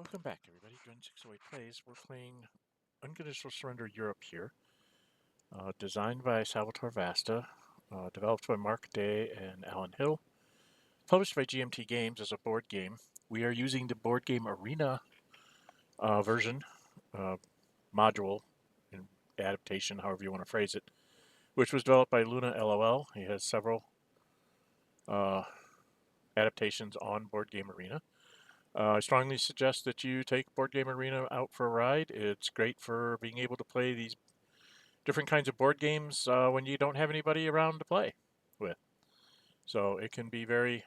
Welcome back, everybody. Dren608 Plays. We're playing Unconditional Surrender Europe here. Designed by Salvatore Vasta. Developed by Mark Dey and Alan Hill. Published by GMT Games as a board game. We are using the board game arena version, module, and adaptation, however you want to phrase it, which was developed by Luna LOL. He has several adaptations on Board Game Arena. I strongly suggest that you take Board Game Arena out for a ride. It's great for being able to play these different kinds of board games when you don't have anybody around to play with. So it can be very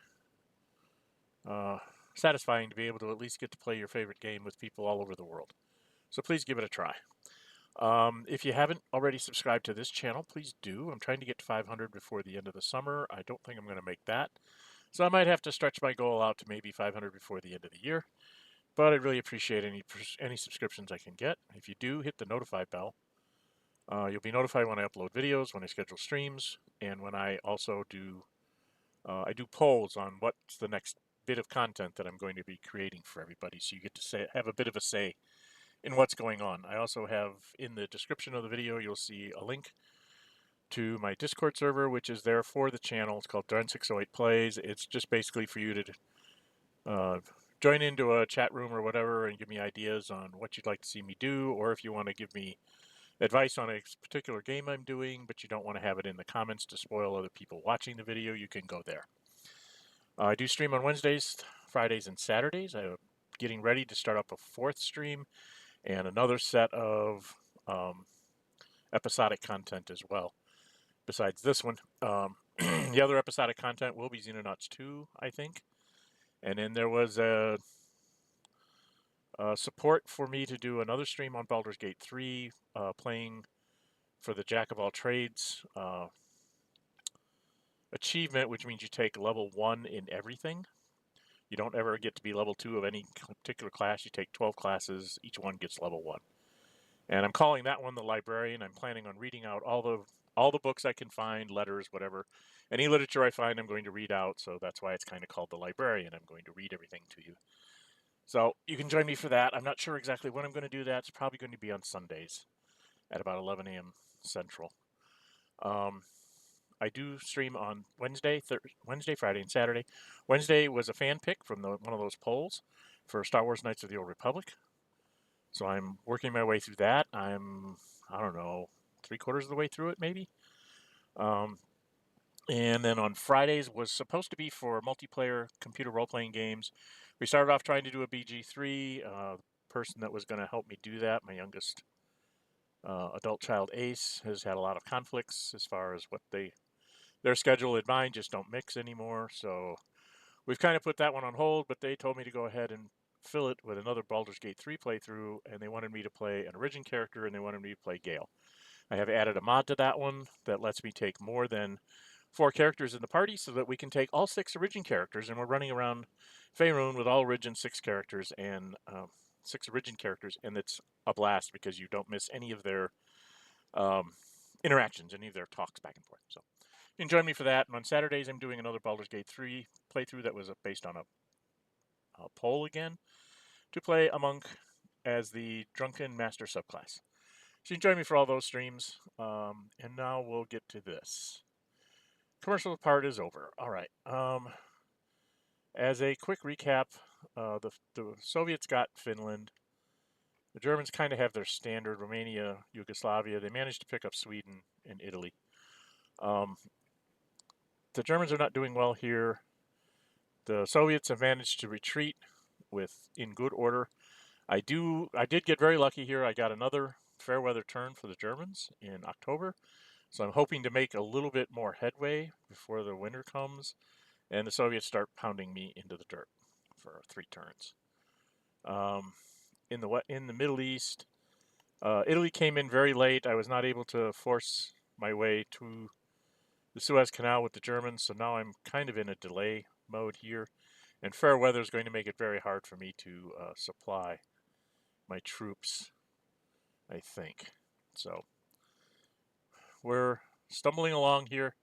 satisfying to be able to at least get to play your favorite game with people all over the world. So please give it a try. If you haven't already subscribed to this channel, please do. I'm trying to get to 500 before the end of the summer. I don't think I'm going to make that. So I might have to stretch my goal out to maybe 500 before the end of the year. But I'd really appreciate any subscriptions I can get. If you do, hit the notify bell. You'll be notified when I upload videos, when I schedule streams, and when I also do I do polls on what's the next bit of content that I'm going to be creating for everybody, so you get to have a bit of a say in what's going on. I also have, in the description of the video, you'll see a link to my Discord server, which is there for the channel. It's called Dren608 Plays. It's just basically for you to join into a chat room or whatever and give me ideas on what you'd like to see me do, or if you want to give me advice on a particular game I'm doing, but you don't want to have it in the comments to spoil other people watching the video, you can go there. I do stream on Wednesdays, Fridays, and Saturdays. I'm getting ready to start up a fourth stream and another set of episodic content as well. Besides this one, the other episodic content will be Xenonauts 2, I think. And then there was a support for me to do another stream on Baldur's Gate 3, playing for the Jack of all trades achievement, which means you take level 1 in everything. You don't ever get to be level 2 of any particular class. You take 12 classes, each one gets level 1. And I'm calling that one the Librarian. I'm planning on reading out all the books I can find, letters, whatever. Any literature I find, I'm going to read out, so that's why it's kind of called the Librarian. I'm going to read everything to you. So you can join me for that. I'm not sure exactly when I'm going to do that. It's probably going to be on Sundays at about 11 a.m. Central. I do stream on Wednesday, Friday, and Saturday. Wednesday was a fan pick from one of those polls for Star Wars Knights of the Old Republic. So I'm working my way through that. I don't know, 3/4 of the way through it, maybe. And then on Fridays was supposed to be for multiplayer computer role-playing games. We started off trying to do a BG3. The person that was going to help me do that, my youngest adult child, Ace, has had a lot of conflicts as far as what their schedule and mine just don't mix anymore. So we've kind of put that one on hold, but they told me to go ahead and fill it with another Baldur's Gate 3 playthrough, and they wanted me to play an origin character, and they wanted me to play Gale. I have added a mod to that one that lets me take more than 4 characters in the party so that we can take all 6 origin characters, and we're running around Faerun with all origin 6 characters and 6 origin characters, and it's a blast because you don't miss any of their interactions, any of their talks back and forth. So you can join me for that. And on Saturdays, I'm doing another Baldur's Gate 3 playthrough that was based on a poll again to play a monk as the Drunken Master subclass. So you can join me for all those streams. And now we'll get to this. Commercial part is over. All right. As a quick recap, the Soviets got Finland. The Germans kind of have their standard, Romania, Yugoslavia. They managed to pick up Sweden and Italy. The Germans are not doing well here. The Soviets have managed to retreat in good order. I did get very lucky here. I got another fair weather turn for the Germans in October. So I'm hoping to make a little bit more headway before the winter comes and the Soviets start pounding me into the dirt for 3 turns. In the Middle East, Italy came in very late. I was not able to force my way to the Suez Canal with the Germans, so now I'm kind of in a delay mode here. And fair weather is going to make it very hard for me to supply my troops, I think. So we're stumbling along here.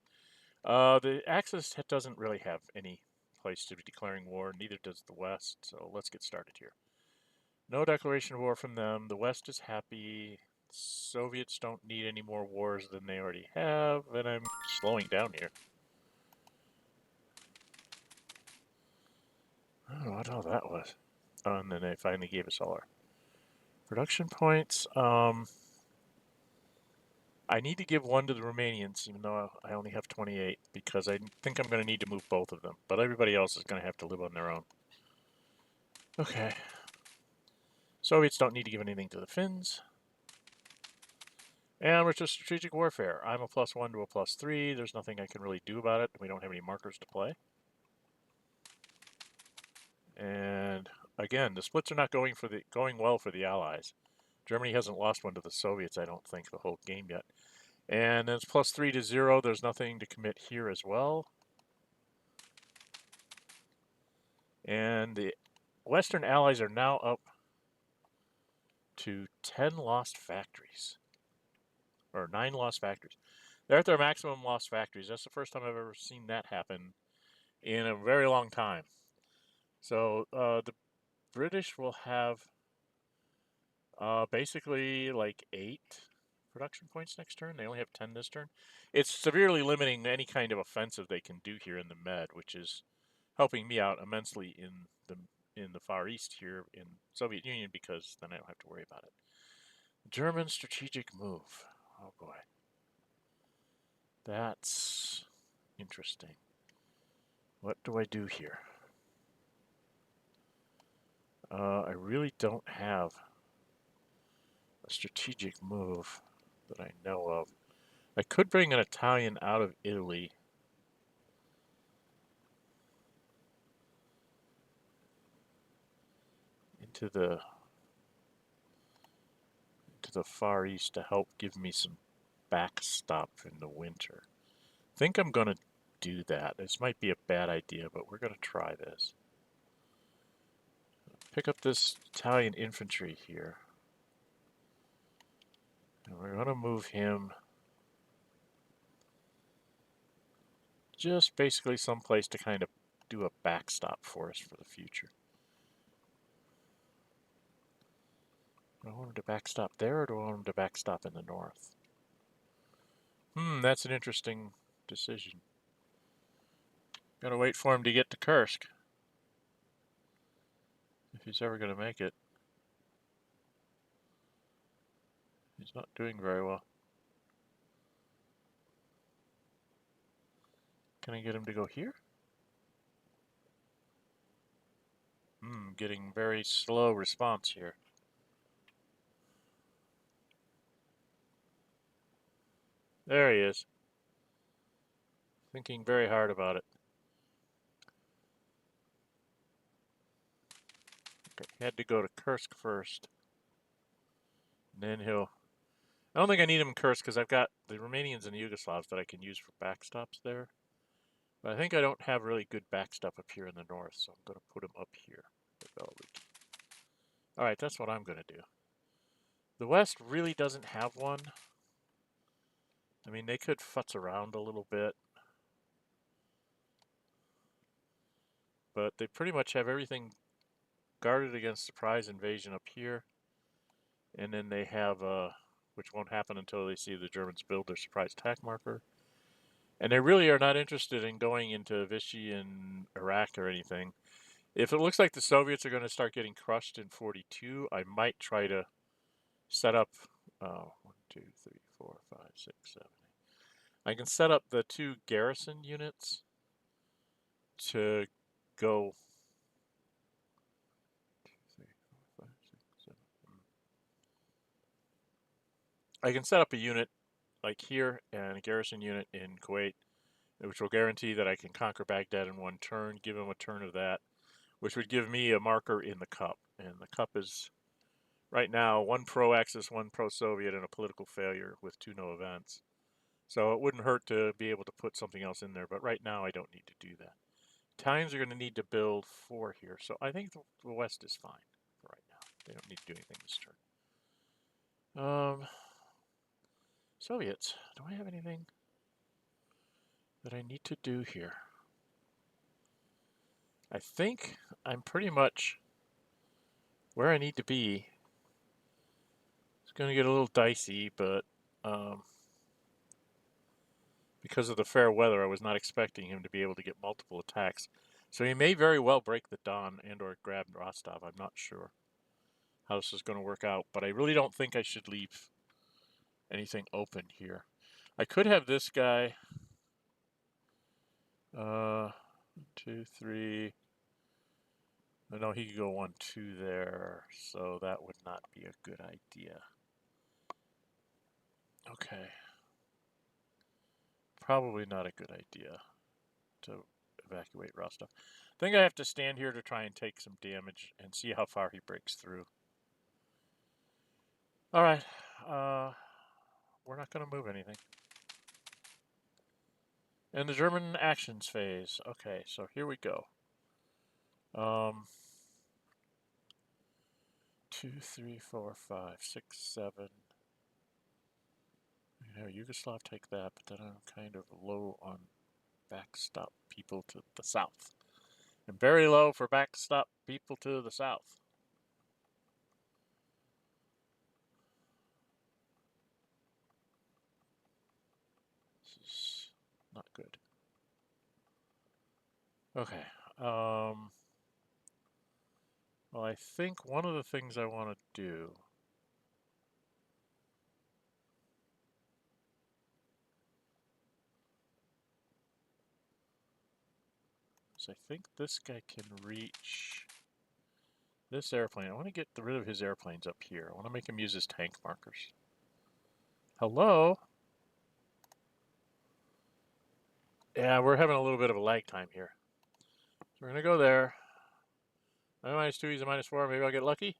The Axis doesn't really have any place to be declaring war, neither does the West, so let's get started here. No declaration of war from them. The West is happy. Soviets don't need any more wars than they already have, and I'm slowing down here. I don't know what all that was. Oh, and then they finally gave us all our production points. I need to give one to the Romanians, even though I only have 28, because I think I'm going to need to move both of them. But everybody else is going to have to live on their own. Okay. Soviets don't need to give anything to the Finns. And we're just strategic warfare. I'm a +1 to a +3. There's nothing I can really do about it. We don't have any markers to play. And again, the splits are not going well for the Allies. Germany hasn't lost one to the Soviets, I don't think, the whole game yet. And then it's +3 to 0. There's nothing to commit here as well. And the Western Allies are now up to 10 lost factories. Or 9 lost factories. They're at their maximum lost factories. That's the first time I've ever seen that happen in a very long time. So the British will have basically like 8 production points next turn. They only have 10 this turn. It's severely limiting any kind of offensive they can do here in the Med, which is helping me out immensely in the Far East here in Soviet Union, because then I don't have to worry about it. German strategic move. Oh boy. That's interesting. What do I do here? I really don't have a strategic move that I know of. I could bring an Italian out of Italy. Into the Far East to help give me some backstop in the winter. I think I'm going to do that. This might be a bad idea, but we're going to try this. Pick up this Italian infantry here. And we're going to move him just basically someplace to kind of do a backstop for us for the future. Do I want him to backstop there, or do I want him to backstop in the north? That's an interesting decision. Gotta wait for him to get to Kursk, if he's ever gonna make it. He's not doing very well. Can I get him to go here? Getting very slow response here. There he is. Thinking very hard about it. Okay, had to go to Kursk first. And then he'll... I don't think I need him in Kursk because I've got the Romanians and the Yugoslavs that I can use for backstops there. But I think I don't have really good backstop up here in the north, so I'm going to put him up here. Alright, that's what I'm going to do. The West really doesn't have one. I mean, they could futz around a little bit. But they pretty much have everything guarded against surprise invasion up here. And then they have, which won't happen until they see the Germans build their surprise attack marker. And they really are not interested in going into Vichy and Iraq or anything. If it looks like the Soviets are going to start getting crushed in 42, I might try to set up 1, 2, 3, 4, 5, 6, 7, 8. I can set up the 2 garrison units to go 2, 3, 4, 5, 6, 7. I can set up a unit like here and a garrison unit in Kuwait, which will guarantee that I can conquer Baghdad in 1 turn, give him a turn of that, which would give me a marker in the cup. And the cup is right now 1 pro-Axis, 1 pro-Soviet, and a political failure with 2 no events. So it wouldn't hurt to be able to put something else in there, but right now I don't need to do that. Italians are going to need to build 4 here, so I think the West is fine for right now. They don't need to do anything this turn. Soviets, do I have anything that I need to do here? I think I'm pretty much where I need to be. It's going to get a little dicey, but because of the fair weather, I was not expecting him to be able to get multiple attacks. So he may very well break the Don and or grab Rostov. I'm not sure how this is going to work out, but I really don't think I should leave anything open here. I could have this guy. 2, 3. No, he could go 1, 2 there, so that would not be a good idea. Okay. Probably not a good idea to evacuate Rostov. I think I have to stand here to try and take some damage and see how far he breaks through. All right. We're not going to move anything. And the German actions phase. Okay, so here we go. 2, 3, 4, 5, 6, 7. You know, Yugoslav take that, but then I'm kind of low on backstop people to the south. And very low for backstop people to the south. This is not good. Okay. Well, I think one of the things I want to do is I think this guy can reach this airplane. I want to get rid of his airplanes up here. I want to make him use his tank markers. Hello? Yeah, we're having a little bit of a lag time here. So we're going to go there. -2, he's a -4. Maybe I'll get lucky?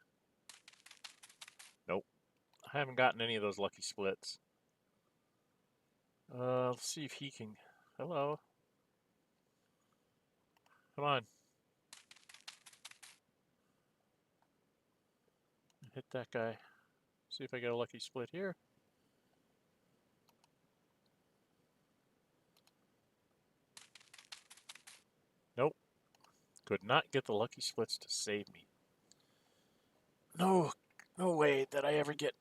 Nope. I haven't gotten any of those lucky splits. Let's see if he can... Hello? Come on. Hit that guy. See if I get a lucky split here. Nope. Could not get the lucky splits to save me. No way that I ever get...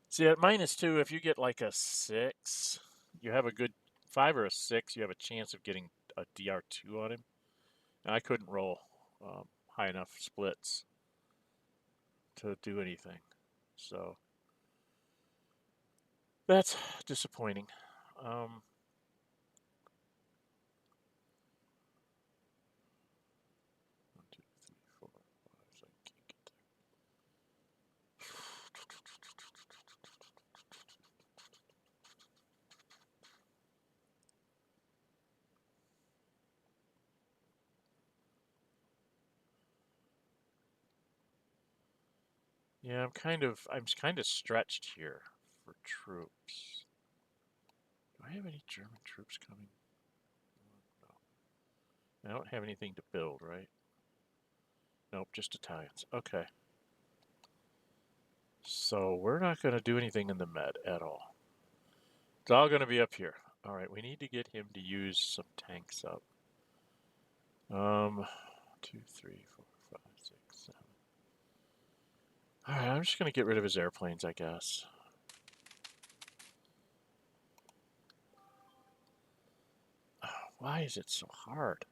See, at -2, if you get like a 6, you have a good 5 or a 6, you have a chance of getting a DR2 on him. And I couldn't roll high enough splits to do anything. So that's disappointing. 1, 2, 3, 4, 5, so I can't get there. Yeah, I'm kind of stretched here for troops. Do I have any German troops coming? No. I don't have anything to build, right? Nope, just Italians. Okay. So we're not going to do anything in the Med at all. It's all going to be up here. All right, we need to get him to use some tanks up. 2, 3, 4, 5, 6, 7. All right, I'm just going to get rid of his airplanes, I guess. Oh, why is it so hard?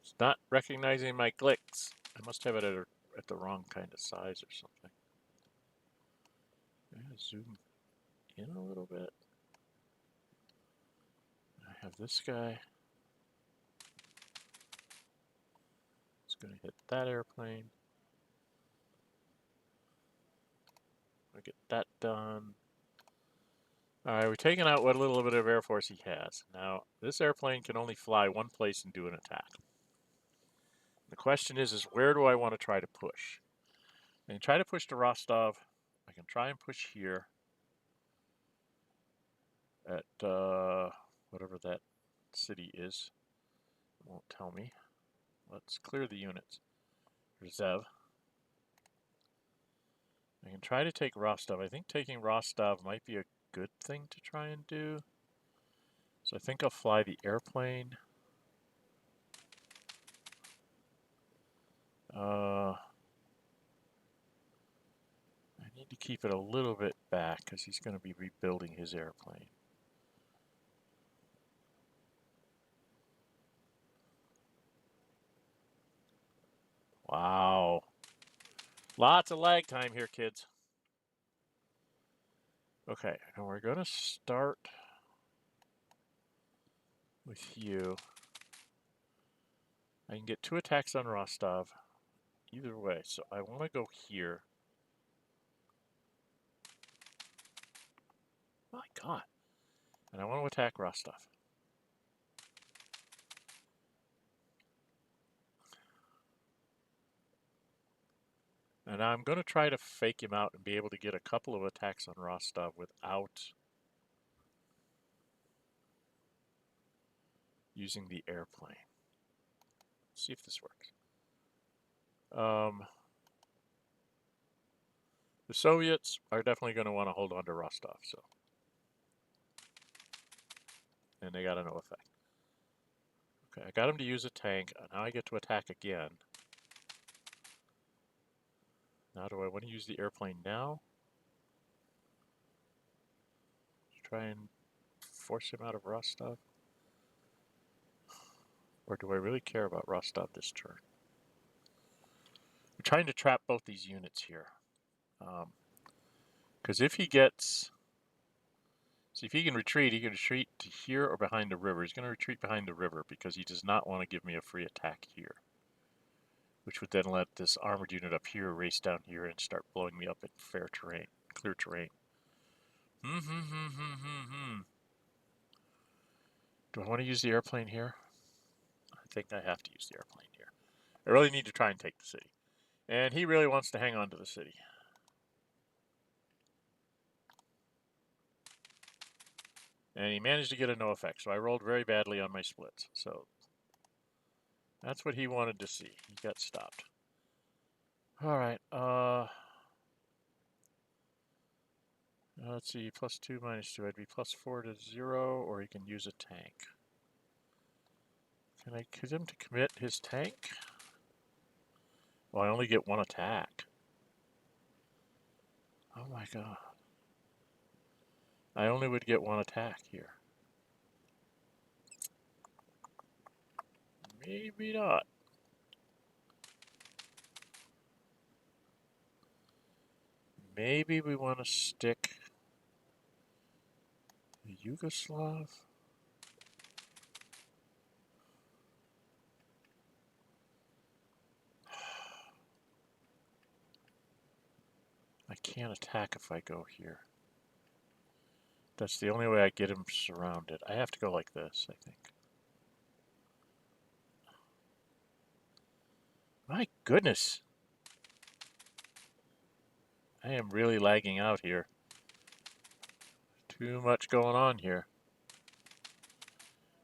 It's not recognizing my clicks. I must have it at the wrong kind of size or something. I'm going to zoom in a little bit. I have this guy. It's going to hit that airplane. I'll get that done. All right, we're taking out what little bit of Air Force he has. Now, this airplane can only fly one place and do an attack. The question is where do I want to try to push? I can try to push to Rostov. I can try and push here at whatever that city is. It won't tell me. Let's clear the units. Reserve. I can try to take Rostov. I think taking Rostov might be a good thing to try and do. So I think I'll fly the airplane. to keep it a little bit back because he's going to be rebuilding his airplane. Wow. Lots of lag time here, kids. Okay, now we're going to start with you. I can get 2 attacks on Rostov either way, so I want to go here. My God. And I want to attack Rostov. And I'm going to try to fake him out and be able to get a couple of attacks on Rostov without using the airplane. Let's see if this works. The Soviets are definitely going to want to hold on to Rostov, so. And they got a no effect. Okay, I got him to use a tank. Now I get to attack again. Now do I want to use the airplane now? Try and force him out of Rostov? Or do I really care about Rostov this turn? I'm trying to trap both these units here. Because if he gets... See, if he can retreat to here or behind the river. He's going to retreat behind the river because he does not want to give me a free attack here. Which would then let this armored unit up here race down here and start blowing me up in fair terrain, clear terrain. Do I want to use the airplane here? I think I have to use the airplane here. I really need to try and take the city. And he really wants to hang on to the city. And he managed to get a no effect, so I rolled very badly on my splits. So that's what he wanted to see. He got stopped. All right. Let's see. +2, -2. I'd be +4 to 0, or he can use a tank. Can I get him to commit his tank? Well, I only get 1 attack. Oh my God. I only would get 1 attack here. Maybe not. Maybe we want to stick the Yugoslav. I can't attack if I go here. That's the only way I get him surrounded. I have to go like this, I think. My goodness. I am really lagging out here. Too much going on here.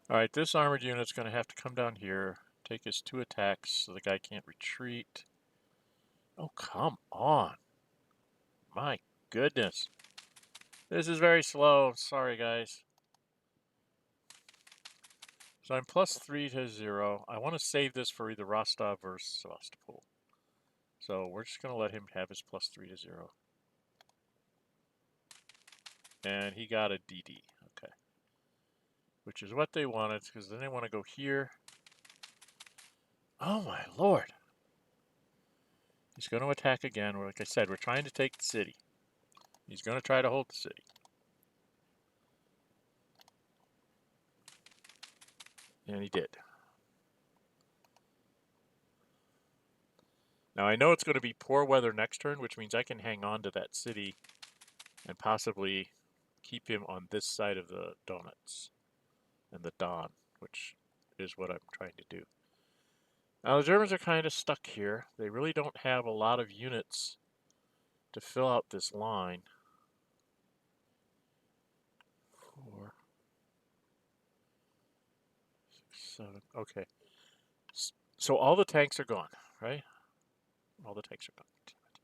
Alright, this armored unit's going to have to come down here, take his 2 attacks so the guy can't retreat. Oh, come on. My goodness. This is very slow. Sorry, guys. So I'm +3 to 0. I want to save this for either Rostov or Sevastopol. So we're just going to let him have his +3 to 0. And he got a DD. Okay. Which is what they wanted, because then they want to go here. Oh my lord. He's going to attack again. Like I said, we're trying to take the city. He's going to try to hold the city. And he did. Now I know it's going to be poor weather next turn, which means I can hang on to that city and possibly keep him on this side of the Donets and the Don, which is what I'm trying to do. Now the Germans are kind of stuck here. They really don't have a lot of units to fill out this line. 4, 6, 7. Okay. So all the tanks are gone, right? All the tanks are gone. Damn it.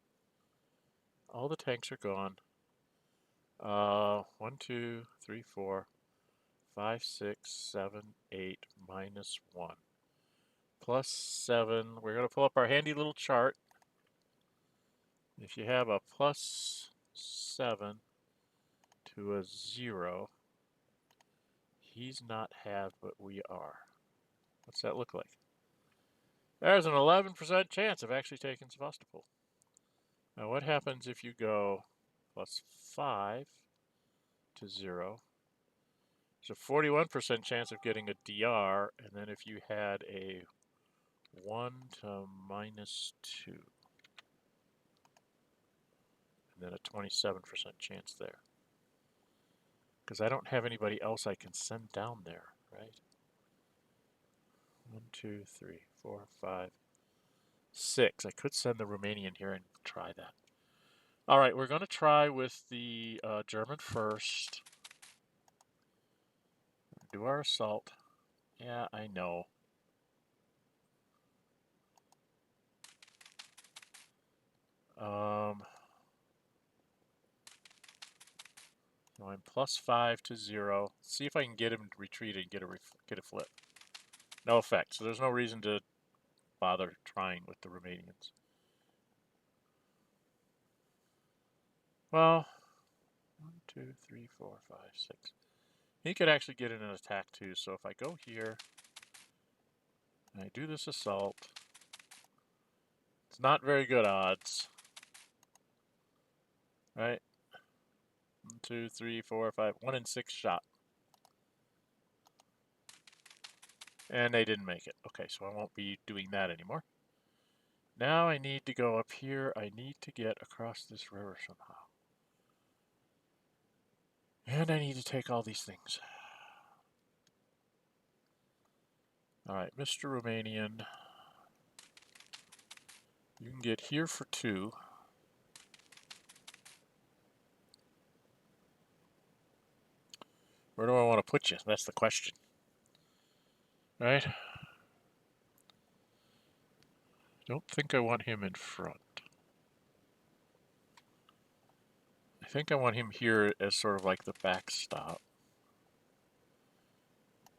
All the tanks are gone. 1, 2, 3, 4, 5, 6, 7, 8, -1. +7. We're going to pull up our handy little chart. If you have a +7 7 to a 0. He's not have, but we are. What's that look like? There's an 11% chance of actually taking Sevastopol. Now what happens if you go +5 to 0? There's a 41% chance of getting a DR, and then if you had a 1 to -2, and then a 27% chance there. Because I don't have anybody else I can send down there, right? 1, 2, 3, 4, 5, 6. I could send the Romanian here and try that. All right, we're going to try with the German first. Do our assault. Yeah, I know. So I'm +5 to 0. See if I can get him to retreat and get a flip. No effect, so there's no reason to bother trying with the Romanians. Well, 1, 2, 3, 4, 5, 6. He could actually get in an attack too, so if I go here, and I do this assault, it's not very good odds. Right? 1, 2, 3, 4, 5, 1 in 6 shot. And they didn't make it. Okay, so I won't be doing that anymore. Now I need to go up here. I need to get across this river somehow. And I need to take all these things. Alright, Mr. Romanian. You can get here for 2. Where do I want to put you? That's the question. Right? Don't think I want him in front. I think I want him here as sort of like the backstop.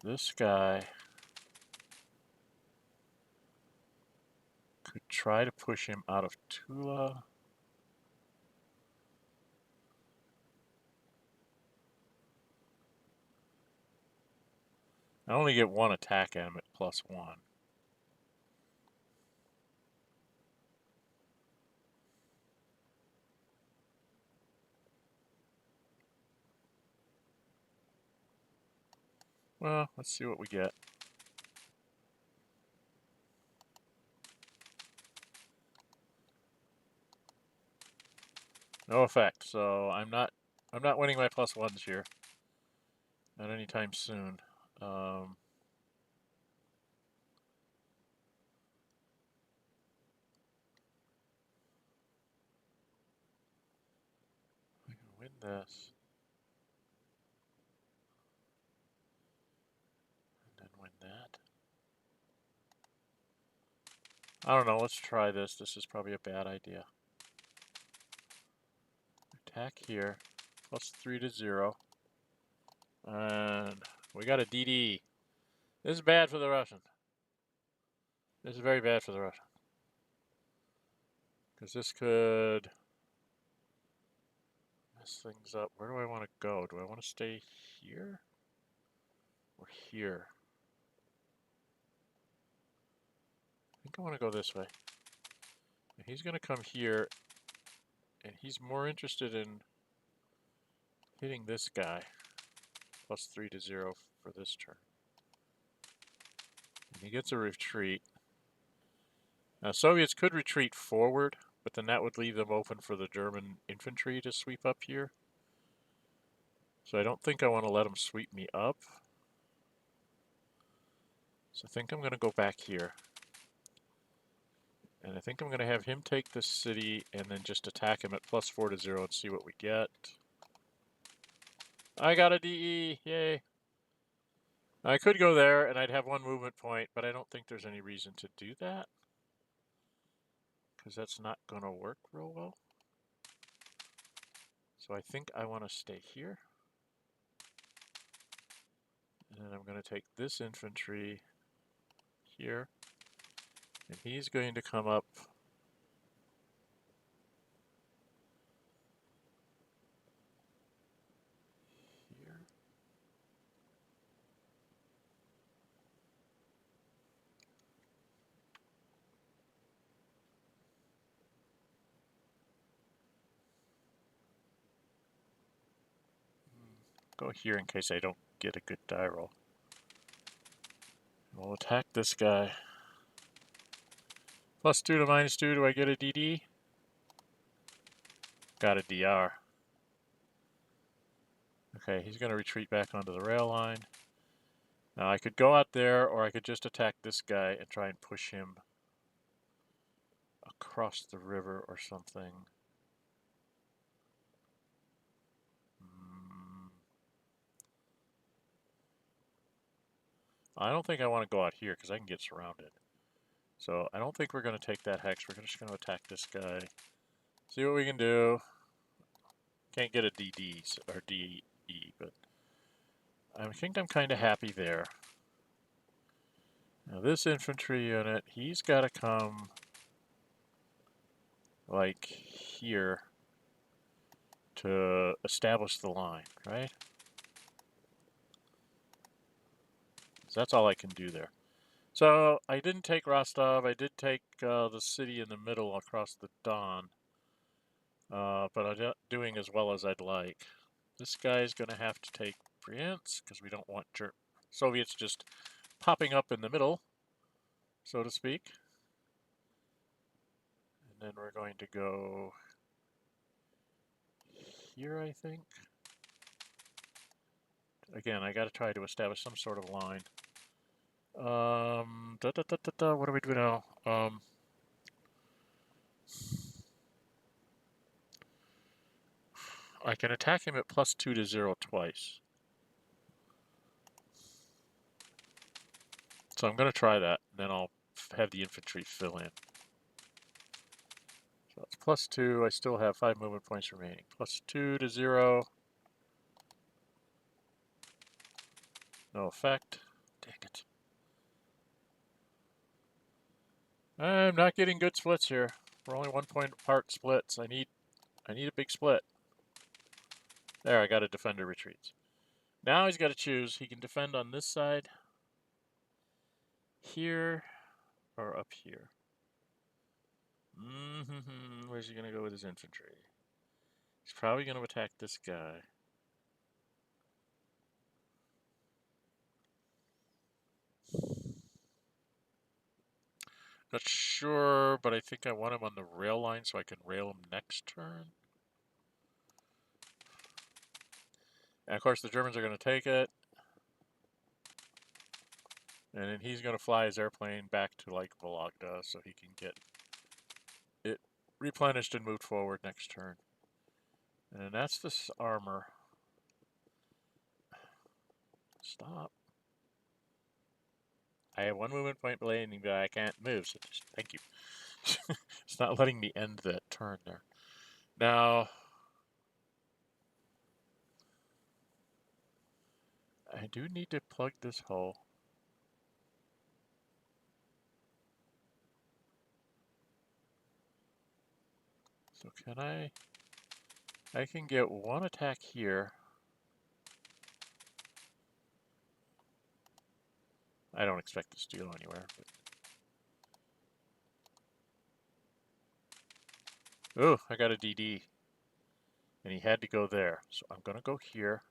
This guy could try to push him out of Tula. I only get 1 attack at him at +1. Well, let's see what we get. No effect, so I'm not winning my +1s here. Not anytime soon. I can win this. And then win that. I don't know, let's try this. This is probably a bad idea. Attack here. +3 to 0. And we got a DD. This is bad for the Russian. This is very bad for the Russian. Because this could mess things up. Where do I want to go? Do I want to stay here? Or here? I think I want to go this way. And he's going to come here. And he's more interested in hitting this guy. +3 to 0 for this turn. And he gets a retreat. Now, Soviets could retreat forward, but then that would leave them open for the German infantry to sweep up here. So I don't think I want to let them sweep me up. So I think I'm going to go back here. And I think I'm going to have him take this city and then just attack him at +4 to 0 and see what we get. I got a DE! Yay! I could go there and I'd have 1 movement point, but I don't think there's any reason to do that. Because that's not going to work real well. So I think I want to stay here. And then I'm going to take this infantry here. And he's going to come up Go here in case I don't get a good die roll. We'll attack this guy. +2 to -2. Do I get a DD? Got a DR. Okay, he's going to retreat back onto the rail line. Now I could go out there, or I could just attack this guy and try and push him across the river or something. I don't think I want to go out here because I can get surrounded. So I don't think we're going to take that hex. We're just going to attack this guy. See what we can do. Can't get a DD or DE, but I think I'm kind of happy there. Now this infantry unit, he's got to come like here to establish the line, right? So that's all I can do there. So I didn't take Rostov. I did take the city in the middle across the Don. But I'm not doing as well as I'd like. This guy's going to have to take Bryansk because we don't want Soviets just popping up in the middle, so to speak. And then we're going to go here, I think. Again, I got to try to establish some sort of line. What do we do now? I can attack him at +2 to 0 twice. So I'm going to try that, and then I'll have the infantry fill in. So it's +2. I still have 5 movement points remaining. +2 to 0. No effect. Dang it. I'm not getting good splits here. We're only 1 point apart splits. I need a big split. There, I got a defender retreats. Now he's got to choose. He can defend on this side, here, or up here. Where's he going to go with his infantry? He's probably going to attack this guy. Not sure, but I think I want him on the rail line so I can rail him next turn. And of course the Germans are going to take it. And then he's going to fly his airplane back to like Vologda so he can get it replenished and moved forward next turn. And that's this armor. Stop. I have 1 movement point blading, but I can't move, so just, thank you. It's not letting me end that turn there. Now, I do need to plug this hole. So can I can get 1 attack here. I don't expect this to go anywhere. But... oh, I got a DD. And he had to go there. So I'm going to go here.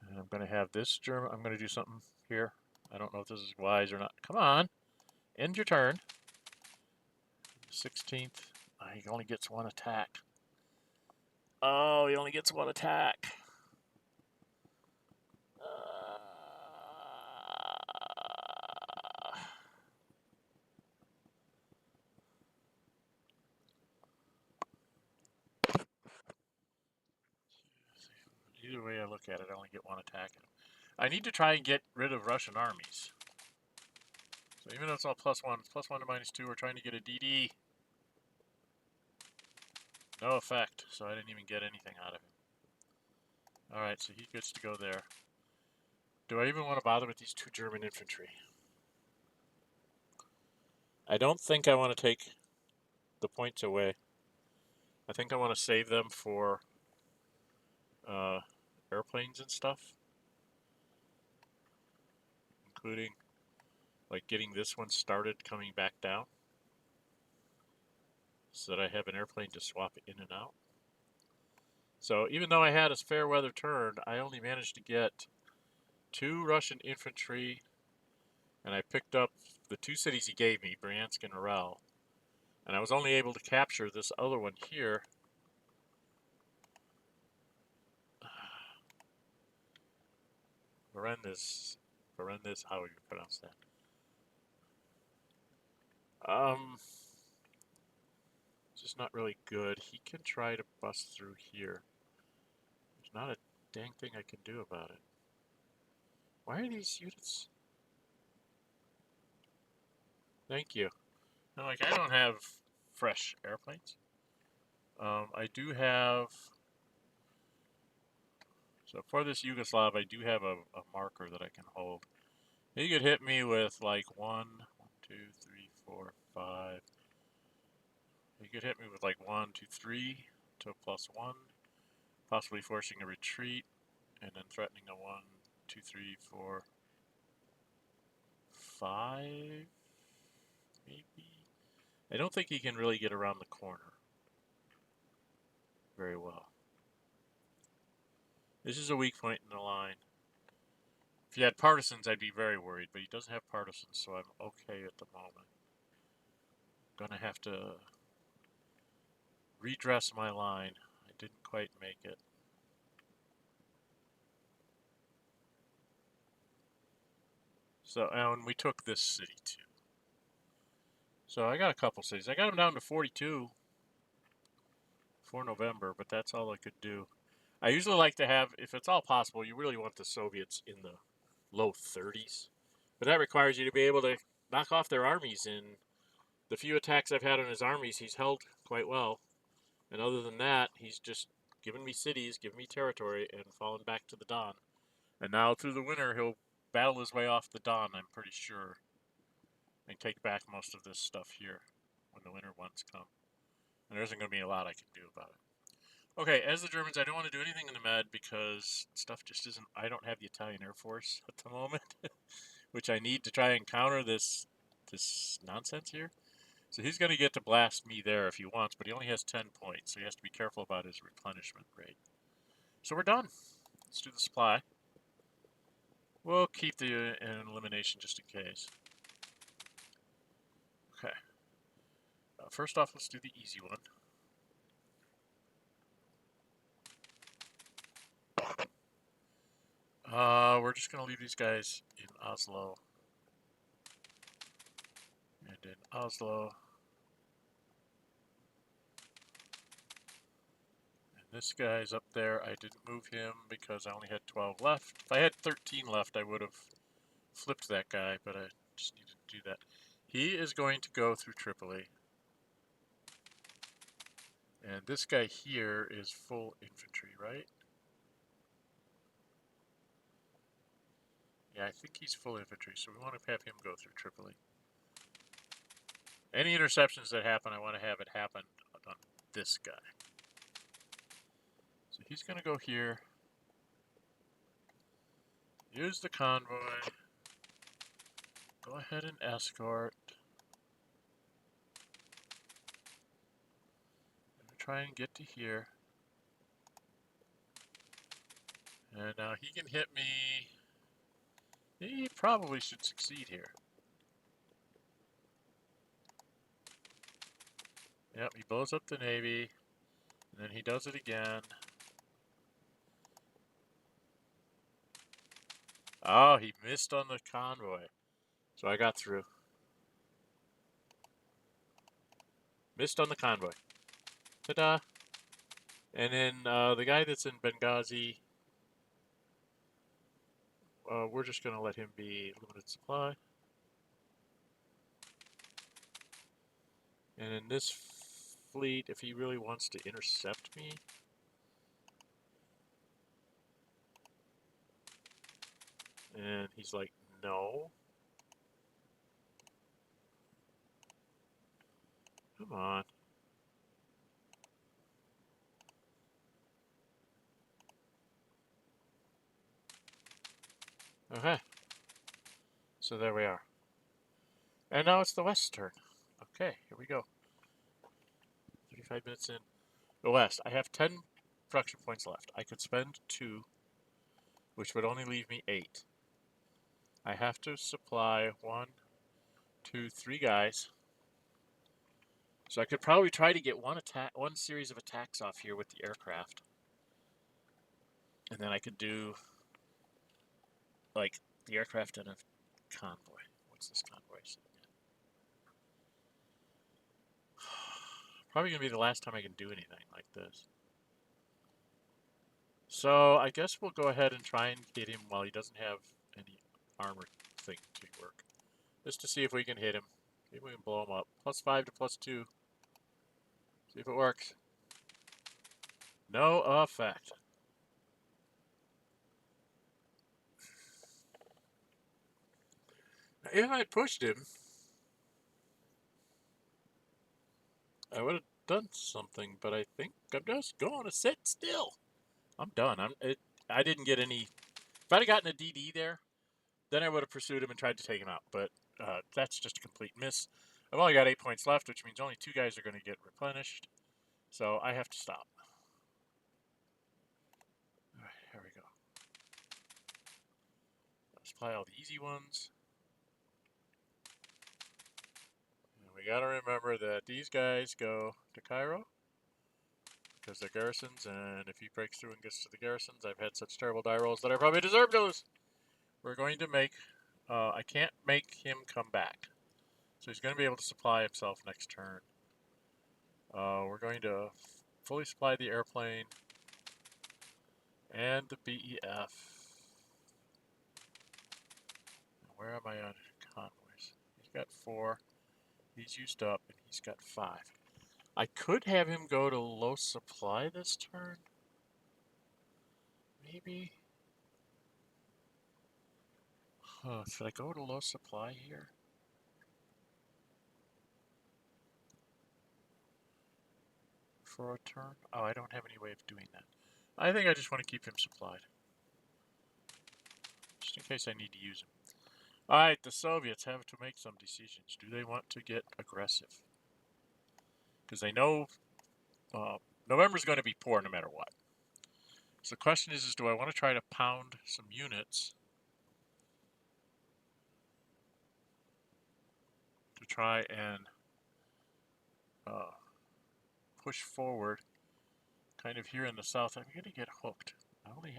And I'm going to have this German. I'm going to do something here. I don't know if this is wise or not. Come on. End your turn. 16th. He only gets 1 attack. Oh, he only gets 1 attack. Either way I look at it, I only get 1 attack. I need to try and get rid of Russian armies. So even though it's all +1, it's +1 to -2, we're trying to get a DD. No effect, so I didn't even get anything out of him. Alright, so he gets to go there. Do I even want to bother with these 2 German infantry? I don't think I want to take the points away. I think I want to save them for airplanes and stuff. Including like getting this one started coming back down. So that I have an airplane to swap in and out. So even though I had a fair weather turn, I only managed to get 2 Russian infantry, and I picked up the 2 cities he gave me, Bryansk and Orel. And I was only able to capture this other one here. Varennes, how would you pronounce that? Just not really good. He can try to bust through here. There's not a dang thing I can do about it. Why are these units? Thank you. No, like, I don't have fresh airplanes. I do have. So for this Yugoslav, I do have a marker that I can hold. He could hit me with like 1, 2, 3, 4, 5. He could hit me with like 1, 2, 3 to +1, possibly forcing a retreat, and then threatening a 1, 2, 3, 4, 5, maybe. I don't think he can really get around the corner very well. This is a weak point in the line. If he had partisans, I'd be very worried, but he doesn't have partisans, so I'm okay at the moment. I'm gonna have to redress my line. I didn't quite make it. So, and we took this city too. So I got a couple cities. I got them down to 42 for November, but that's all I could do. I usually like to have, if it's all possible, you really want the Soviets in the low 30s. But that requires you to be able to knock off their armies. And the few attacks I've had on his armies, he's held quite well. And other than that, he's just given me cities, given me territory, and fallen back to the Don. And now through the winter, he'll battle his way off the Don, I'm pretty sure, and take back most of this stuff here when the winter months come. And there isn't going to be a lot I can do about it. Okay, as the Germans, I don't want to do anything in the Med because stuff just isn't. I don't have the Italian Air Force at the moment, which I need to try and counter this nonsense here. So he's going to get to blast me there if he wants, but he only has 10 points, so he has to be careful about his replenishment rate. So we're done. Let's do the supply. We'll keep the elimination just in case. Okay. First off, let's do the easy one. We're just going to leave these guys in Oslo. And in Oslo. And this guy's up there. I didn't move him because I only had 12 left. If I had 13 left, I would have flipped that guy, but I just needed to do that. He is going to go through Tripoli. And this guy here is full infantry, right? Yeah, I think he's full infantry, so we want to have him go through Tripoli. Any interceptions that happen, I want to have it happen on this guy. So he's going to go here. Use the convoy. Go ahead and escort. Try and get to here. And now he can hit me. He probably should succeed here. Yep, he blows up the Navy. And then he does it again. Oh, he missed on the convoy. So I got through. Missed on the convoy. Ta-da! And then the guy that's in Benghazi, we're just going to let him be limited supply. And in this fleet, if he really wants to intercept me, and he's like, no. Come on. Okay. So there we are. And now it's the West's turn. Okay, here we go. 35 minutes in. The West. I have 10 production points left. I could spend 2, which would only leave me 8. I have to supply 1, 2, 3 guys. So I could probably try to get one series of attacks off here with the aircraft. And then I could do like the aircraft and a convoy. What's this convoy sitting at? Probably gonna be the last time I can do anything like this. So I guess we'll go ahead and try and hit him while he doesn't have any armor thing to work. Just to see if we can hit him. See if we can blow him up. +5 to +2. See if it works. No effect. If I pushed him, I would have done something, but I think I'm just going to sit still. I'm done. I didn't get any. If I'd have gotten a DD there, then I would have pursued him and tried to take him out. But that's just a complete miss. I've only got 8 points left, which means only 2 guys are going to get replenished. So I have to stop. All right, here we go. Let's play all the easy ones. And we got to remember that these guys go to Cairo because they're garrisons, and if he breaks through and gets to the garrisons, I've had such terrible die rolls that I probably deserve to lose. We're going to make, I can't make him come back. So he's going to be able to supply himself next turn. We're going to fully supply the airplane and the BEF. Where am I on convoys? He's got 4. He's used up, and he's got 5. I could have him go to low supply this turn. Maybe. Should I go to low supply here? For a turn? Oh, I don't have any way of doing that. I think I just want to keep him supplied. Just in case I need to use him. Alright, the Soviets have to make some decisions. Do they want to get aggressive? Because they know November's going to be poor no matter what. So the question is do I want to try to pound some units to try and push forward kind of here in the south? I'm going to get hooked.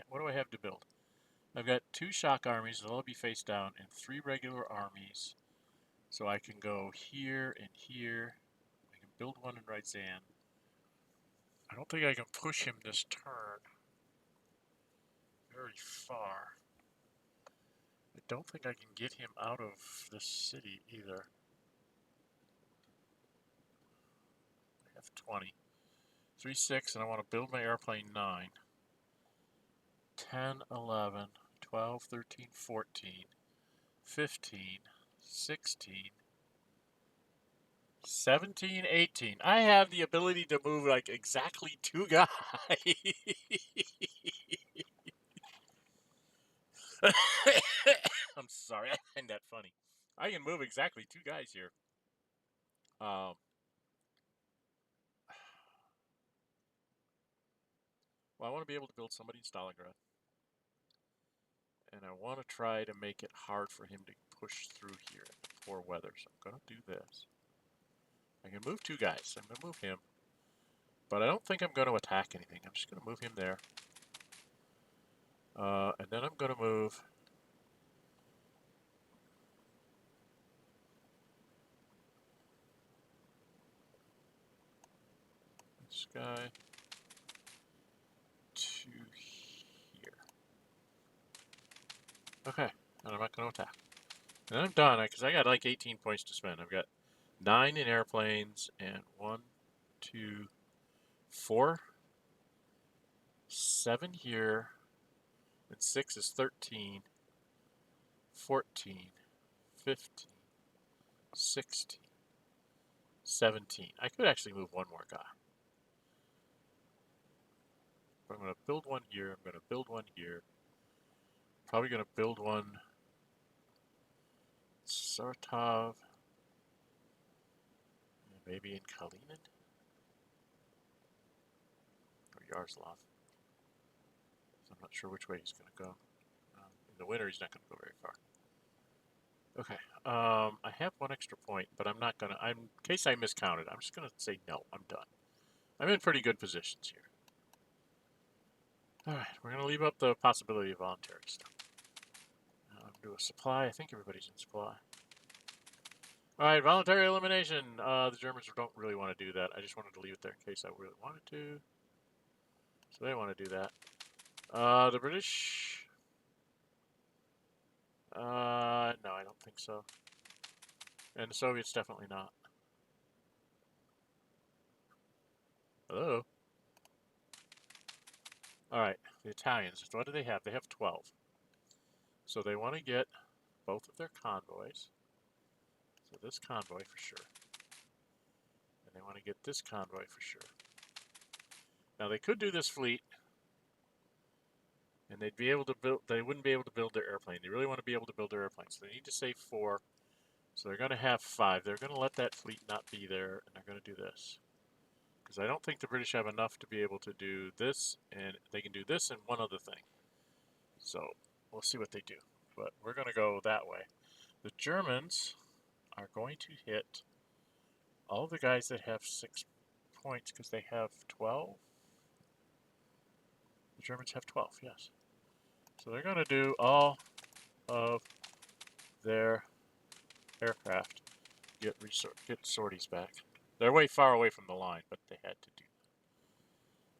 What do I have to build? I've got 2 shock armies that'll be face down and 3 regular armies. So I can go here and here. I can build one in Ryzan. I don't think I can push him this turn very far. I don't think I can get him out of this city either. I have 20. 3, 6, and I want to build my airplane 9. 10, 11, 12, 13, 14, 15, 16, 17, 18. I have the ability to move like exactly 2 guys. I'm sorry, I find that funny. I can move exactly 2 guys here. Well, I want to be able to build somebody in Stalingrad. And I want to try to make it hard for him to push through here in the poor weather. So I'm going to do this. I can move 2 guys. I'm going to move him. But I don't think I'm going to attack anything. I'm just going to move him there. And then I'm going to move this guy to here. Okay, and I'm not going to attack. And I'm done, because I got like 18 points to spend. I've got 9 in airplanes, and 1, 2, 4, 7 here, and 6 is 13, 14, 15, 16, 17. I could actually move 1 more guy. But I'm going to build 1 here. I'm going to build 1 here. Probably going to build 1 Sartov. Maybe in Kalinin. Or Yaroslav. not sure which way he's going to go. In the winter, he's not going to go very far. Okay, I have one extra point, but I'm not going to, in case I miscounted, I'm just going to say no, I'm done. I'm in pretty good positions here. Alright, we're going to leave up the possibility of voluntary stuff. Do a supply. I think everybody's in supply. Alright, voluntary elimination. The Germans don't really want to do that. I just wanted to leave it there in case I really wanted to. So they want to do that. The British... no, I don't think so. And the Soviets definitely not. Hello? Alright, the Italians. What do they have? They have 12. So they want to get both of their convoys. So this convoy for sure. And they want to get this convoy for sure. Now they could do this fleet, and they'd be able to build. They wouldn't be able to build their airplane. They really want to be able to build their airplane, so they need to save 4. So they're going to have 5. They're going to let that fleet not be there, and they're going to do this. Because I don't think the British have enough to be able to do this, and they can do this and one other thing. So we'll see what they do. But we're going to go that way. The Germans are going to hit all the guys that have 6 points because they have 12. The Germans have 12, yes. So they're going to do all of their aircraft, get sorties back. They're way far away from the line, but they had to do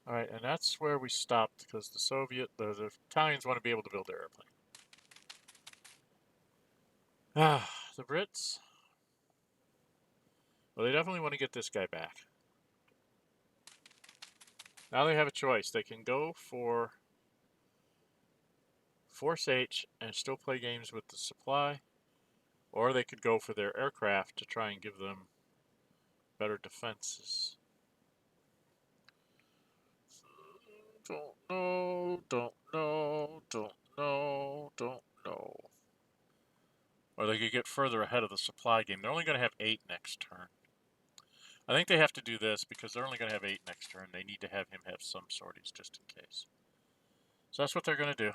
that. Alright, and that's where we stopped because the Italians want to be able to build their airplane. The Brits, well, they definitely want to get this guy back. Now they have a choice. They can go for Force H and still play games with the supply, or they could go for their aircraft to try and give them better defenses. Don't know, don't know, don't know, don't know. Or they could get further ahead of the supply game. They're only going to have 8 next turn. I think they have to do this because they're only going to have 8 next turn. They need to have him have some sorties just in case. So that's what they're going to do.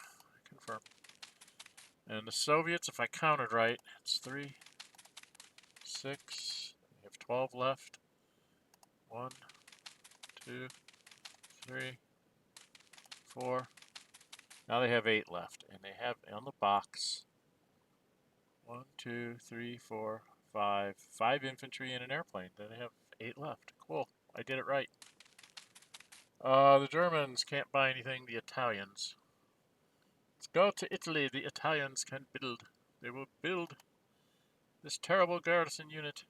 Confirm. And the Soviets, if I counted right, it's 3, 6. We have 12 left. 1, 2, 3, 4. Now they have 8 left, and they have on the box 1, 2, 3, 4, 5. 5 infantry and an airplane. Then they have 8 left. Cool. I did it right. The Germans can't buy anything. The Italians. Let's go to Italy. The Italians can build. They will build this terrible garrison unit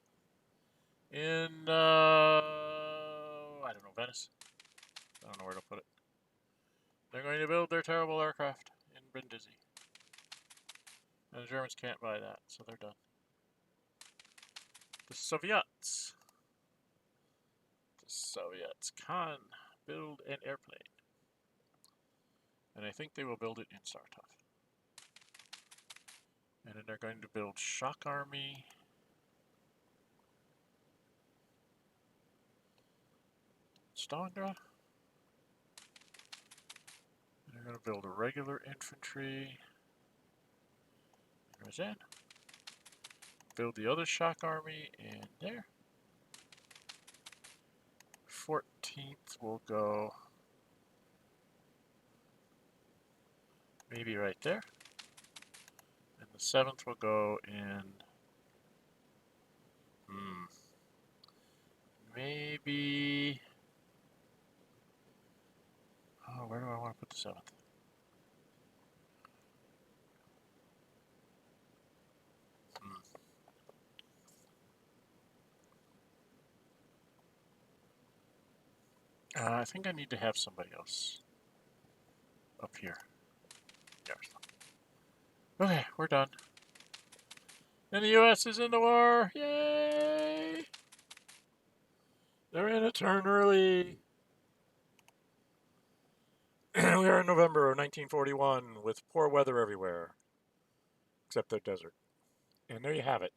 in, I don't know, Venice. I don't know where to put it. They're going to build their terrible aircraft in Brindisi. And the Germans can't buy that, so they're done. The Soviets can build an airplane. And I think they will build it in Sartov. And then they're going to build shock army. Stalingrad. And they're going to build a regular infantry. There's that. Build the other shock army in there. 14th will go maybe right there. And the 7th will go in maybe, oh, where do I want to put the 7th? I think I need to have somebody else up here. Okay, we're done. And the U.S. is in the war! Yay! They're in a turn early! We are in November of 1941 with poor weather everywhere. Except the desert. And there you have it.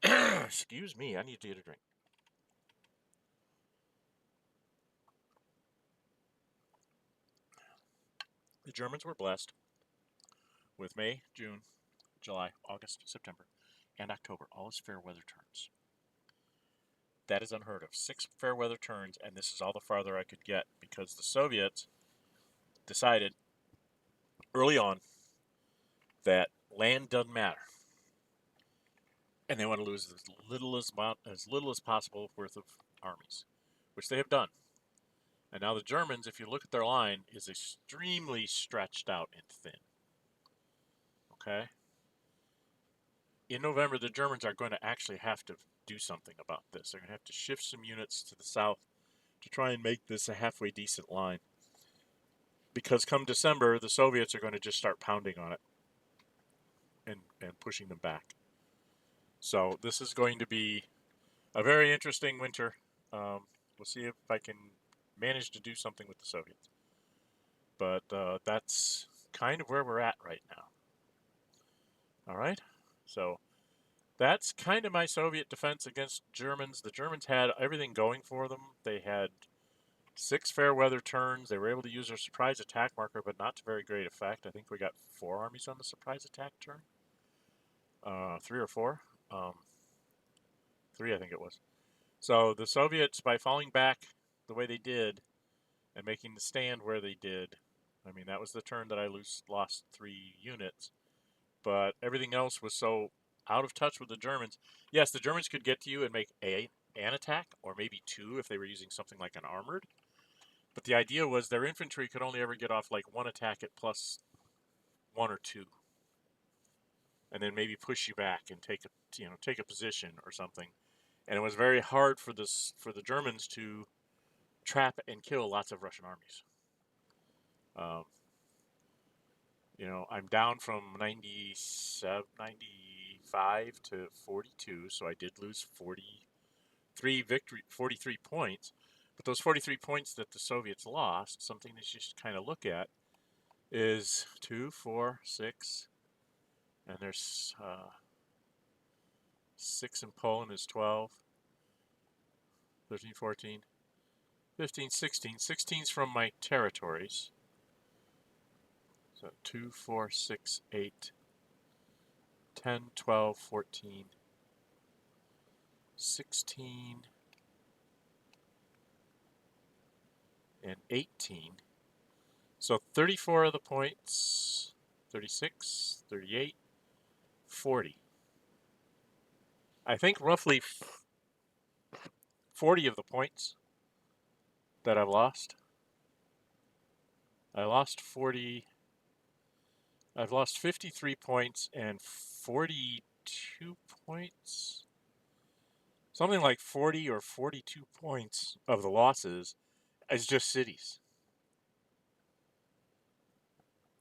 Excuse me, I need to get a drink. The Germans were blessed with May, June, July, August, September, and October, all as fair weather turns. That is unheard of. 6 fair weather turns, and this is all the farther I could get because the Soviets decided early on that land doesn't matter, and they want to lose as little as possible worth of armies, which they have done. And now the Germans, if you look at their line, is extremely stretched out and thin. Okay? In November, the Germans are going to actually have to do something about this. They're going to have to shift some units to the south to try and make this a halfway decent line. Because come December, the Soviets are going to just start pounding on it and pushing them back. So this is going to be a very interesting winter. We'll see if I can manage to do something with the Soviets. But that's kind of where we're at right now. All right? So that's kind of my Soviet defense against Germans. The Germans had everything going for them. They had 6 fair weather turns. They were able to use their surprise attack marker, but not to very great effect. I think we got 4 armies on the surprise attack turn. 3 or 4. 3, I think it was. So the Soviets, by falling back the way they did and making the stand where they did, I mean, that was the turn that I lost 3 units. But everything else was so out of touch with the Germans. Yes, the Germans could get to you and make an attack, or maybe 2 if they were using something like an armored. But the idea was their infantry could only ever get off like 1 attack at plus 1 or 2. And then maybe push you back and take a position or something. And it was very hard for the Germans to trap and kill lots of Russian armies. I'm down from 95 to 42, so I did lose 43 points. But those 43 points that the Soviets lost, something that you should kind of look at, is 2, 4, 6, and there's 6 in Poland is 12, 13, 14, 15, 16. 16's from my territories. So 2, 4, 6, 8, 10, 12, 14, 16, and 18. So 34 of the points, 36, 38, 40. I think roughly 40 of the points that I've lost. I lost 40. I've lost 53 points and 42 points. Something like 40 or 42 points of the losses is just cities.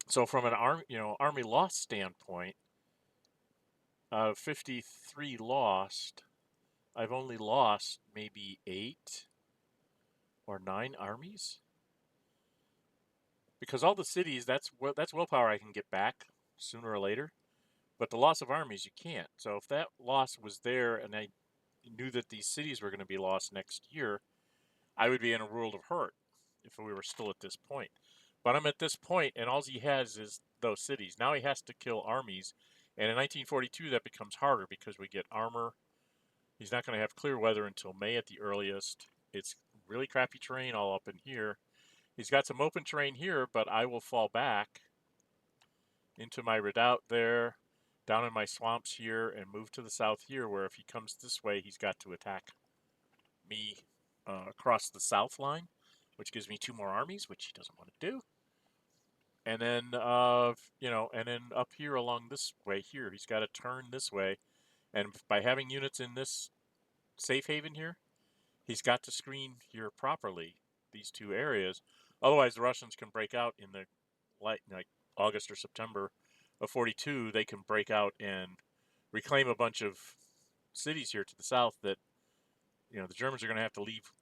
So from an army loss standpoint, out of 53 lost, I've only lost maybe 8 or 9 armies. Because all the cities, that's willpower I can get back sooner or later. But the loss of armies, you can't. So if that loss was there and I knew that these cities were going to be lost next year, I would be in a world of hurt if we were still at this point. But I'm at this point, and all he has is those cities. Now he has to kill armies. And in 1942, that becomes harder because we get armor. He's not going to have clear weather until May at the earliest. It's really crappy terrain all up in here. He's got some open terrain here, but I will fall back into my redoubt there, down in my swamps here, and move to the south here, where if he comes this way, he's got to attack me across the south line, which gives me 2 more armies, which he doesn't want to do. And then, and then up here along this way here, he's got to turn this way. And by having units in this safe haven here, he's got to screen here properly, these 2 areas. Otherwise, the Russians can break out in the like August or September of 42. They can break out and reclaim a bunch of cities here to the south that, the Germans are going to have to leave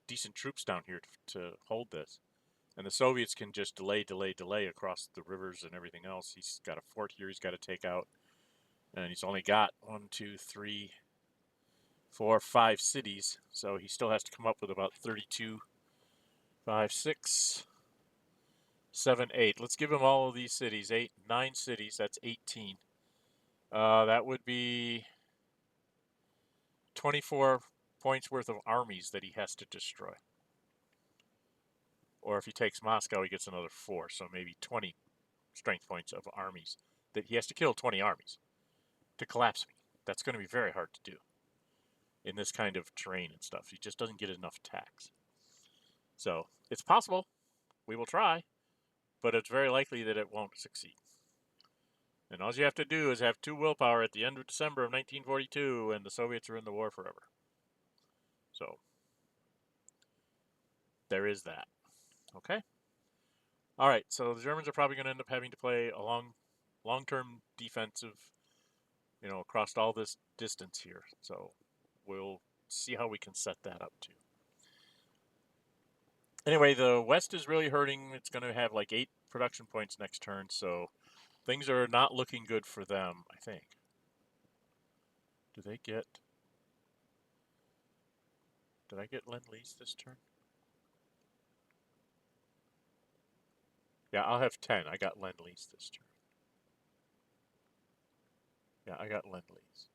decent troops down here to hold this. And the Soviets can just delay across the rivers and everything else. He's got a fort here he's got to take out. And he's only got 1, 2, 3, 4, 5 cities. So he still has to come up with about 32, 5, 6, 7, 8. Let's give them all of these cities. 9 cities. That's 18. That would be 24 points worth of armies that he has to destroy. Or if he takes Moscow, he gets another 4. So maybe 20 strength points of armies that he has to kill 20 armies to collapse me. That's going to be very hard to do in this kind of terrain and stuff. He just doesn't get enough tax. So it's possible. We will try, but it's very likely that it won't succeed. And all you have to do is have 2 willpower at the end of December of 1942, and the Soviets are in the war forever. So there is that. Okay? All right, so the Germans are probably going to end up having to play a long-term defensive, across all this distance here. So we'll see how we can set that up too. Anyway, the West is really hurting. It's going to have like 8 production points next turn, so things are not looking good for them, I think. Did I get Lend-Lease this turn? Yeah, I'll have 10. I got Lend-Lease this turn. Yeah, I got Lend-Lease.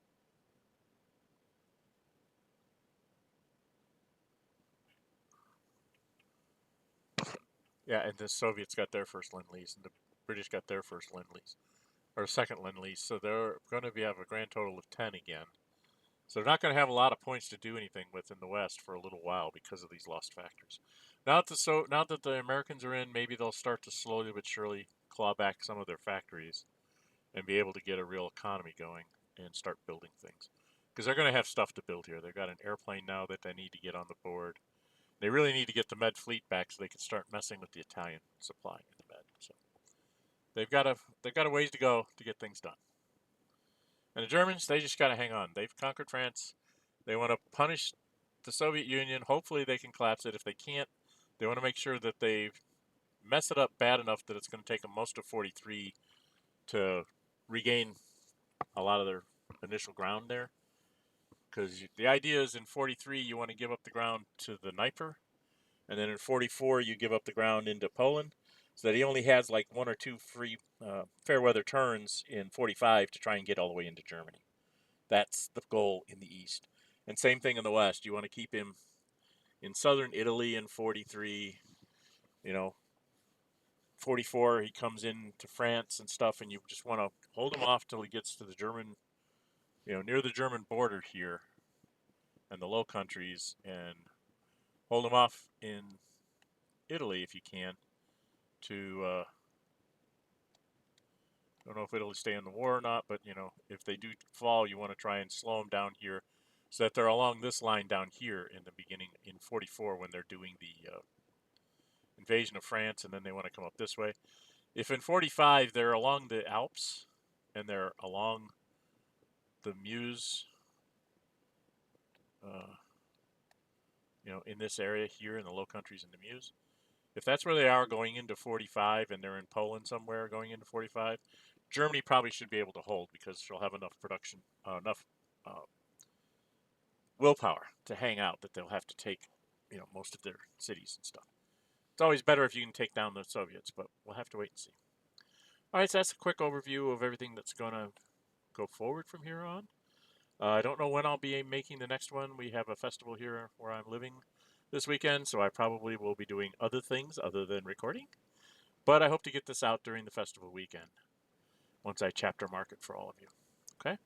Yeah, and the Soviets got their first Lend-Lease, and the British got their first Lend-Lease, or second Lend-Lease. So they're going to have a grand total of 10 again. So they're not going to have a lot of points to do anything with in the West for a little while because of these lost factors. Now that the Americans are in, maybe they'll start to slowly but surely claw back some of their factories and be able to get a real economy going and start building things. Because they're going to have stuff to build here. They've got an airplane now that they need to get on the board. They really need to get the Med fleet back so they can start messing with the Italian supply in the Med. So they've got a ways to go to get things done. And the Germans, they just got to hang on. They've conquered France. They want to punish the Soviet Union. Hopefully they can collapse it. If they can't, they want to make sure that they mess it up bad enough that it's going to take them most of 43 to regain a lot of their initial ground there. Because the idea is in 43 you want to give up the ground to the Dnieper, and then in 44 you give up the ground into Poland, so that he only has like 1 or 2 free fair weather turns in 45 to try and get all the way into Germany. That's the goal in the East. And same thing in the West. You want to keep him in southern Italy in 43. 44 he comes into France and stuff, and you just want to hold him off till he gets to the German, near the German border here and the Low Countries, and hold him off in Italy if you can to I don't know if Italy stay in the war or not, but if they do fall, you want to try and slow them down here so that they're along this line down here in the beginning in 44 when they're doing the invasion of France, and then they want to come up this way. If in 45 they're along the Alps and they're along the Meuse, in this area here in the Low Countries and the Meuse, if that's where they are going into 45 and they're in Poland somewhere going into 45, Germany probably should be able to hold because she'll have enough production, enough willpower to hang out that they'll have to take, most of their cities and stuff. It's always better if you can take down the Soviets, but we'll have to wait and see. All right, so that's a quick overview of everything that's going to go forward from here on. I don't know when I'll be making the next one. We have a festival here where I'm living this weekend, so I probably will be doing other things other than recording. But I hope to get this out during the festival weekend once I chapter mark it for all of you. Okay?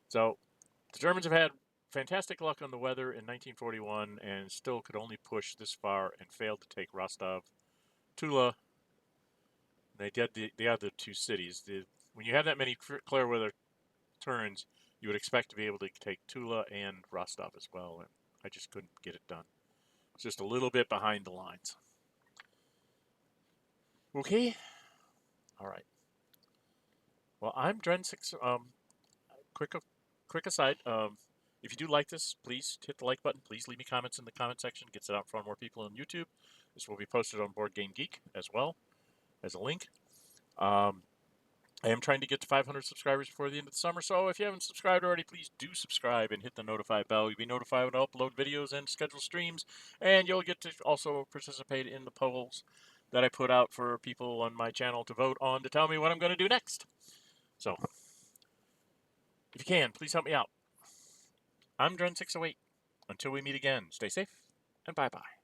So the Germans have had fantastic luck on the weather in 1941 and still could only push this far and failed to take Rostov, Tula. They did the other 2 cities. When you have that many clear weather turns, you would expect to be able to take Tula and Rostov as well, and I just couldn't get it done. It's just a little bit behind the lines. Okay? All right. Well, I'm Dren608. Quick aside. If you do like this, please hit the like button. Please leave me comments in the comment section. Gets it out for more people on YouTube. This will be posted on Board Game Geek as well as a link. I am trying to get to 500 subscribers before the end of the summer, so if you haven't subscribed already, please do subscribe and hit the notify bell. You'll be notified when I upload videos and schedule streams, and you'll get to also participate in the polls that I put out for people on my channel to vote on to tell me what I'm going to do next. So, if you can, please help me out. I'm Dren608. Until we meet again, stay safe and bye-bye.